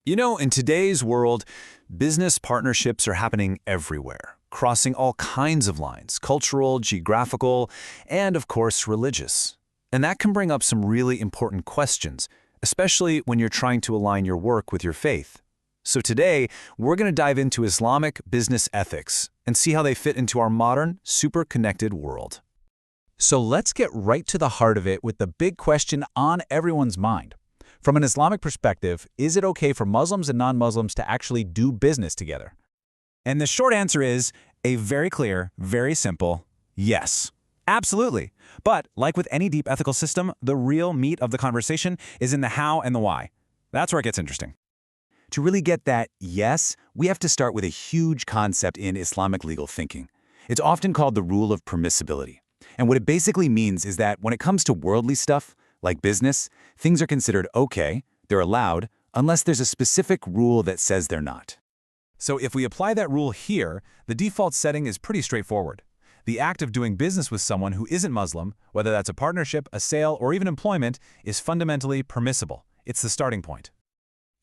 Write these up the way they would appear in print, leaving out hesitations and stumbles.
You know, in today's world, business partnerships are happening everywhere, crossing all kinds of lines, cultural, geographical, and of course, religious. And that can bring up some really important questions, especially when you're trying to align your work with your faith. So today, we're going to dive into Islamic business ethics and see how they fit into our modern, super connected world. So let's get right to the heart of it with the big question on everyone's mind. From an Islamic perspective, is it okay for Muslims and non-Muslims to actually do business together? And the short answer is a very clear, very simple yes. Absolutely. But like with any deep ethical system, the real meat of the conversation is in the how and the why. That's where it gets interesting. To really get that yes, we have to start with a huge concept in Islamic legal thinking. It's often called the rule of permissibility. And what it basically means is that when it comes to worldly stuff, like business, things are considered okay, they're allowed, unless there's a specific rule that says they're not. So if we apply that rule here, the default setting is pretty straightforward. The act of doing business with someone who isn't Muslim, whether that's a partnership, a sale, or even employment, is fundamentally permissible. It's the starting point.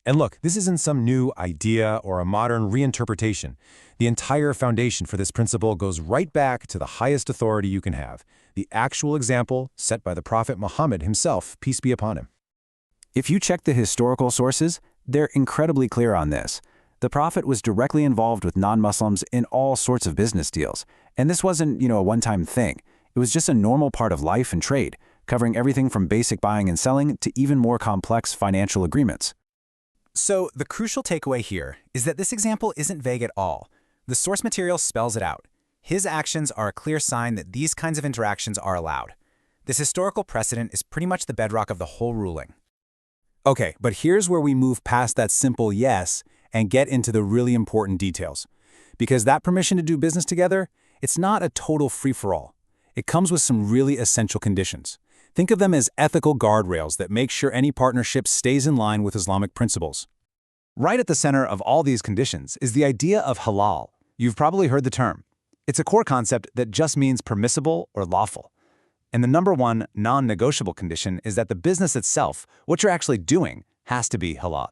And look, this isn't some new idea or a modern reinterpretation. The entire foundation for this principle goes right back to the highest authority you can have, the actual example set by the Prophet Muhammad himself, peace be upon him. If you check the historical sources, they're incredibly clear on this. The Prophet was directly involved with non-Muslims in all sorts of business deals. And this wasn't, a one-time thing. It was just a normal part of life and trade, covering everything from basic buying and selling to even more complex financial agreements. So the crucial takeaway here is that this example isn't vague at all. The source material spells it out. His actions are a clear sign that these kinds of interactions are allowed. This historical precedent is pretty much the bedrock of the whole ruling. Okay, but here's where we move past that simple yes and get into the really important details. Because that permission to do business together, it's not a total free-for-all. It comes with some really essential conditions. Think of them as ethical guardrails that make sure any partnership stays in line with Islamic principles. Right at the center of all these conditions is the idea of halal. You've probably heard the term. It's a core concept that just means permissible or lawful. And the number one non-negotiable condition is that the business itself, what you're actually doing, has to be halal.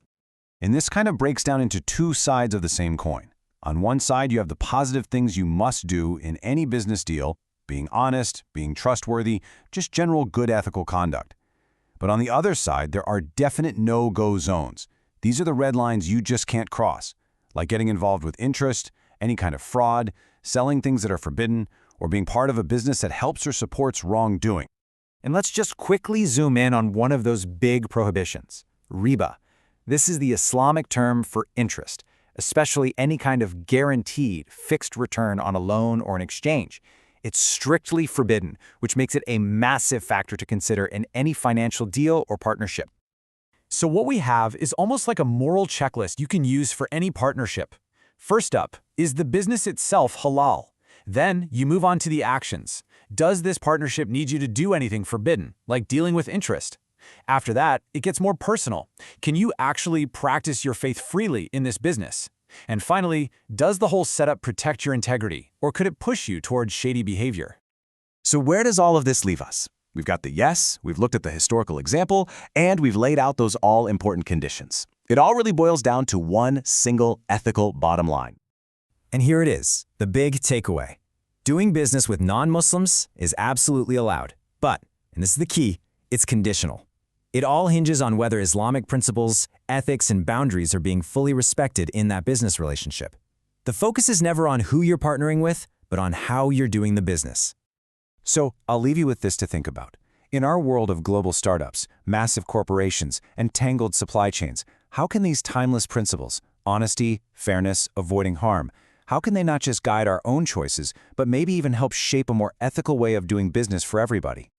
And this kind of breaks down into two sides of the same coin. On one side, you have the positive things you must do in any business deal, being honest, being trustworthy, just general good ethical conduct. But on the other side, there are definite no-go zones. These are the red lines you just can't cross, like getting involved with interest, any kind of fraud, selling things that are forbidden, or being part of a business that helps or supports wrongdoing. And let's just quickly zoom in on one of those big prohibitions, riba. This is the Islamic term for interest, especially any kind of guaranteed fixed return on a loan or an exchange. It's strictly forbidden, which makes it a massive factor to consider in any financial deal or partnership. So what we have is almost like a moral checklist you can use for any partnership. First up, is the business itself halal? Then you move on to the actions. Does this partnership need you to do anything forbidden, like dealing with interest? After that, it gets more personal. Can you actually practice your faith freely in this business? And finally, does the whole setup protect your integrity, or could it push you towards shady behavior? So where does all of this leave us? We've got the yes, we've looked at the historical example, and we've laid out those all-important conditions. It all really boils down to one single ethical bottom line. And here it is, the big takeaway. Doing business with non-Muslims is absolutely allowed, but, and this is the key, it's conditional. It all hinges on whether Islamic principles, ethics, and boundaries are being fully respected in that business relationship. The focus is never on who you're partnering with, but on how you're doing the business. So I'll leave you with this to think about. In our world of global startups, massive corporations, and tangled supply chains, how can these timeless principles, honesty, fairness, avoiding harm, how can they not just guide our own choices, but maybe even help shape a more ethical way of doing business for everybody?